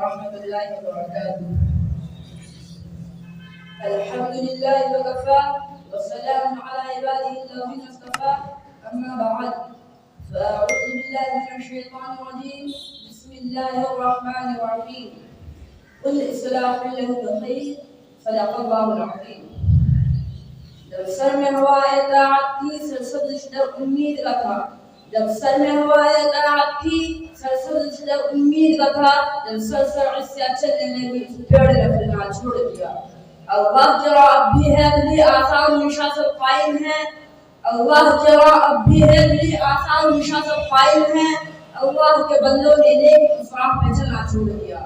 ورحمة الله وبركاته. الحمد لله وكفى والسلام على عباده الذين اصطفى. أما بعد فأعوذ بالله من الشيطان الرجيم. بسم الله الرحمن الرحيم. قل إصلاح لهم الخير صدق الله العظيم. جب سر میں ہوا اطاعت کی سرسبز در امید کا تھا، جب سر میں ہوا اطاعت کی سرسبز در امید کا تھا، جب سر سے چلنے لگی اس پیڑ رکھنا چھوڑ دیا. اللہ جرا اب بھی ہے بلی آسان نشا سب قائم ہے، اللہ جرا اب بھی ہے بلی آسان نشا سب قائم ہے. اللہ کے بندوں نے نیک افراح پہ چلنا چھوڑ دیا.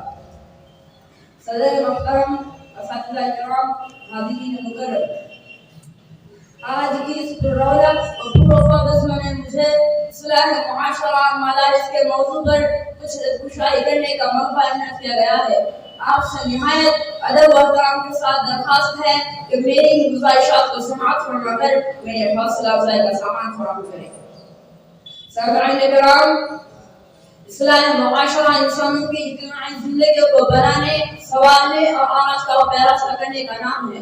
صدر محترم، اساتذہ کرام، حاضرین مکرم، آج کی اس پررونق اور پرفوز میں مجھے اصلاح معاشرہ مدارس کے موضوع پر کچھ گفتگو کرنے کا موقع عنایت کیا گیا ہے. آپ سے نہایت ادب و احترام کے ساتھ درخواست ہے کہ میری گزارشات کو سماعت فرما کر میرے حوصلہ افزائی کا سامان فراہم کریں. سامعین کرام، اصلاح معاشرہ انسانوں کی اجتماعی زندگی کو بنانے، سنوارنے اور آراستہ و پیراستہ کرنے کا نام ہے.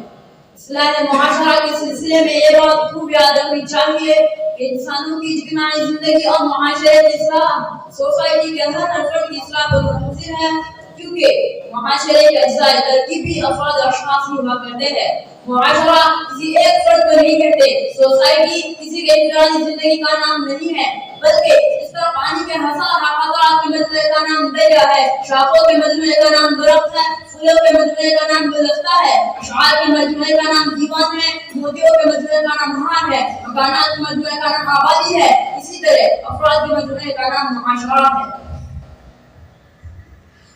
اصلاح معاشرہ کے سلسلے میں یہ بات خوب یاد رکھنی چاہیے کہ انسانوں کی اجتماعی زندگی اور معاشرے کی اصلاح سوسائٹی کے ہر فرد کی اصلاح پر منحصر ہے، کیونکہ معاشرے کے اجزاء ترکیبی افراد اور اشخاص ہوا کرتے ہیں. معاشرہ کسی ایک فرد کو نہیں کہتے. سوسائٹی کسی کے انفرادی زندگی کا نام نہیں ہے، بلکہ اس طرح پانی کے ہزار قطرات کے مجموعے کا نام دریا ہے، شاخوں کے مجموعے کا نام درخت ہے، پھولوں کے مجموعے کا نام گلدستہ ہے، اشعار کے مجموعے کا نام دیوان ہے، موتیوں کے مجموعے کا نام ہار ہے، مکانات کے مجموعے کا نام آبادی ہے. اسی طرح افراد کے مجموعے کا نام معاشرہ ہے.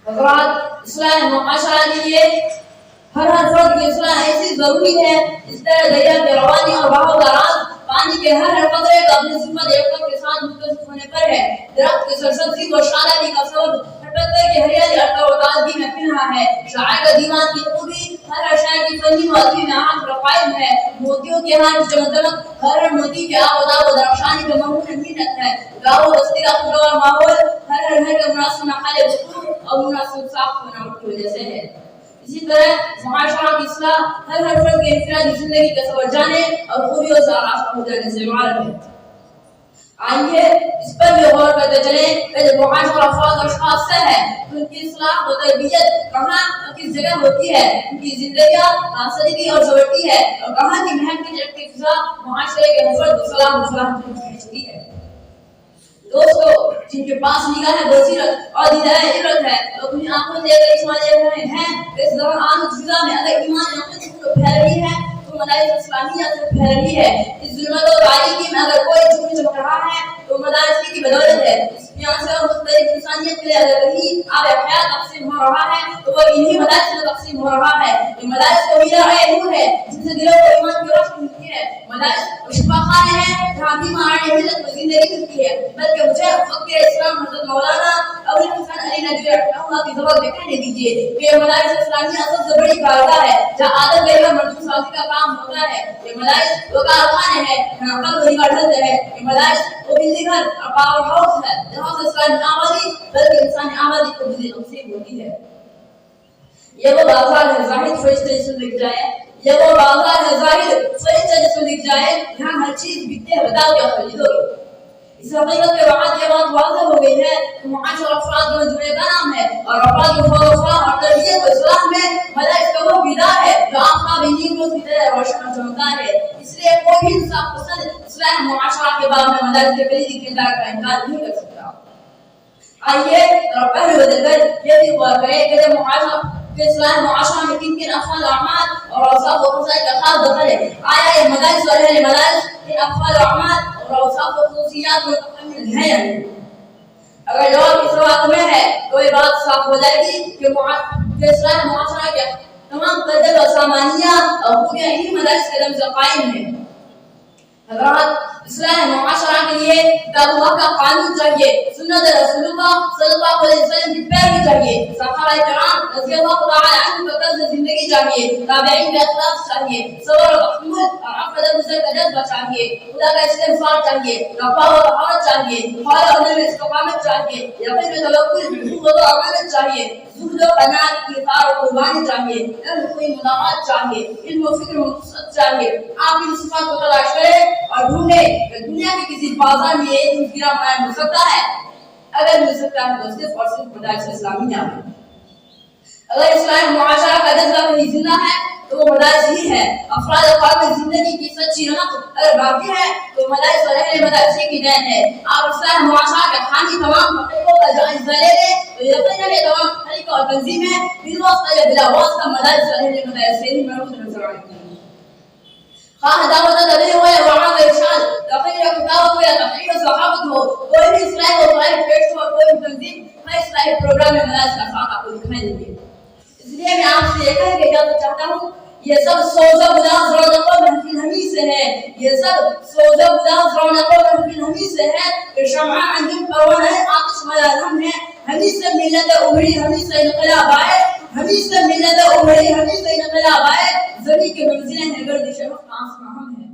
افراد اصلاح معاشرہ کے لیے ہر فرد کی اصلاح ایسی ضروری ہے اس طرح دریا کے روانی اور بہاؤ کا راز پانی کے ہر قطرے کا اپنی صفت یکساں کے ساتھ متصف ہونے پر ہے. درخت کی سرسبزی و شادابی کا سبب پتے کی ہریالی اور تازگی میں پنہا ہے. شاعر کا دیوان کی خوبی ہر شاعر کی فنی و ادبی میں عام رقائم ہے. موتیوں کے ہاں چمک ہر موتی کے آب و تاب و درخشانی کا مضمون محنت ہے. گاؤں بستی کا خوشگوار ماحول ہر گھر کے مناسب محل وقوع اور مناسب ساخت بناوٹ کی وجہ سے ہے. اسی طرح معاشرہ کی اصلاح ہر فرد کے انفرادی زندگی کا سفر جانے اور خوبیوں سے آراستہ ہو جانے سے معلوم ہے. آئیے اس پر بھی غور کرتے چلیں کہ جب معاشرہ افراد اور اشخاص سے ہے تو ان کی اصلاح و تربیت کہاں اور کس جگہ ہوتی ہے، ان کی زندگیاں کہاں سجتی اور سنورتی ہے، اور کہاں کی محنت کی چٹکی فضا معاشرے کے فرد کو صلاح و فلاح کی کھینچتی ہے. دوستو، جن کے پاس نگاہ بصیرت اور دیدار عبرت ہے وہ اپنی آنکھوں سے ایک سوال دیکھ رہے ہیں کہ اس دوران فضا میں اگر ایمان نقص کو پھیل رہی ہے تو مدارس اسلامیہ سے پھیل رہی ہے. اس ظلمت و تاریکی میں اگر کوئی جھوٹ چمک رہا ہے تو مدارس کی بدولت ہے. اس پیان سے اور مختلف انسانیت کے لیے اگر کہیں آب حیات تقسیم ہو رہا ہے تو وہ انہی مدارس میں تقسیم ہو رہا ہے. یہ مدارس کو میرا نور ہے جن سے دلوں کو ایمان کی روشنی ملتی ہے. مدارس وہ شفا خانے ہیں جہاں بیمار ملت کو زندگی ملتی ہے. بلکہ مجھے فقیر اسلام حضرت مولانا ابو الحسن علی ندوی رحمہ اللہ کی زبان میں کہنے دیجیے کہ یہ مدارس اسلامیہ سب سے بڑی کارگاہ ہے جہاں عادت غیر مردم سازی کا کام ہوتا ہے. یہ مدارس وہ کارخانے ہیں جہاں عقل و دیگر ڈھلتے ہیں. یہ مدارس وہ بجلی گھر اور پاور ہاؤس ہے جہاں سے اسلامی آبادی بلکہ انسانی آبادی کو بجلی تقسیم ہوتی ہے. یہ وہ بازار ہے ظاہر فرشتے جس میں دکھ جائے، یہ وہ بازار ہے ظاہر فرشتے جس میں دکھ جائے جہاں ہر چیز بکتے ہیں، بتاؤ کیا خریدو گے. اس حقیقت کے بعد یہ بات واضح ہو گئی ہے کہ معاشرہ افراد میں جڑے کا نام ہے اور افراد کو فوق افراد اور تربیت و اصلاح میں مدارس کا وہ بیدار ہے جو آفتاب نیک روز کی طرح روشن اور چمکدار ہے. اس لیے کوئی بھی انصاف پسند اصلاح معاشرہ کے باب میں مدارس کے کلیدی کردار کا انکار نہیں کر سکتا. آئیے پہلے بدل کر یہ بھی غور کریں کہ جب معاشرہ کے اصلاح معاشرہ میں کن کن افعال اعمال اور اوصاف و خصائص کا خاص دخل ہے. آیا یہ مدارس اور اہل مدارس ان افعال اعمال اور اوصاف و خصوصیات میں مکمل ہے یا نہیں؟ اگر جواب اس بات میں ہے تو یہ بات صاف ہو جائے گی کہ اصلاح معاشرہ کے تمام قدر و سامانیہ اور خوبیاں انہی مدارس کے دم سے قائم ہیں. حضرات، اصلاح معاشرہ کے لیے کتاب اللہ کا قانون چاہیے، سنت رسول اللہ صلی اللہ علیہ وسلم کی پیروی چاہیے، صحابہ کرام رضی اللہ تعالی عنہ کا طرز زندگی چاہیے، تابعین کا اخلاق چاہیے، صبر و تحمل اور عفو و بذل کا جذبہ چاہیے، خدا کا استغفار چاہیے، وفا و طہارت چاہیے، حال اور عمل میں استقامت چاہیے، یقین و توکل، قوت و امانت چاہیے، زہد و قناعت کی اطاعت و قربانی چاہیے، نرم خوی ملاقات چاہیے، علم و فکر و مقصد چاہیے۔ آپ ان صفات کو تلاش کریں اور ڈھونڈیں کہ دنیا کے کسی بازار میں ایک گرا قائم ہو سکتا ہے؟ اگر مل سکتا ہے تو صرف اور صرف مدارس اسلامیہ میں۔ اگر اسلام معاشرہ کا جذبہ کہیں زندہ ہے تو وہ مدارس ہی ہے۔ افراد قابل زندگی کی سچی رونق اگر باقی ہے تو مدارس اور اہل مدارس کی دین ہے۔ آپ اسلام معاشرہ کے حامی تمام حقیقوں کا جائزہ لے لیں تو یقیناً یہ تمام طریقہ اور تنظیمیں بالواسطہ یا بلا واسطہ مدارس اور اہل مدارس سے ہی مربوط نظر آئیں گی۔ خواہ دعوت تبلیغ ہو یا وعظ و ارشاد، تقریر و کتابت ہو یا تحریر و صحافت ہو، کوئی بھی اصلاحی و طالب پیش ہو اور کوئی بھی تنظیم ہر اصلاحی پروگرام میں مدارس کا خاکہ آپ کو دکھائی دیں گے۔ اس لیے میں آپ سے یہ کہہ کے اجازت چاہتا ہوں، یہ سب سوز و گداز رونق و محفل ہمیں سے ہے، یہ سب سوز و گداز رونق و محفل ہمیں سے ہے کہ شمع انجم پروانہ آتش ملالم ہے، ہمیں سے ملت ابھری، ہمیں سے انقلاب آئے، ہمیں سے ملت ابھری، ہمیں سے انقلاب آئے، زمین کے منزلیں ہیں گردش وقت آسمان ہم ہیں۔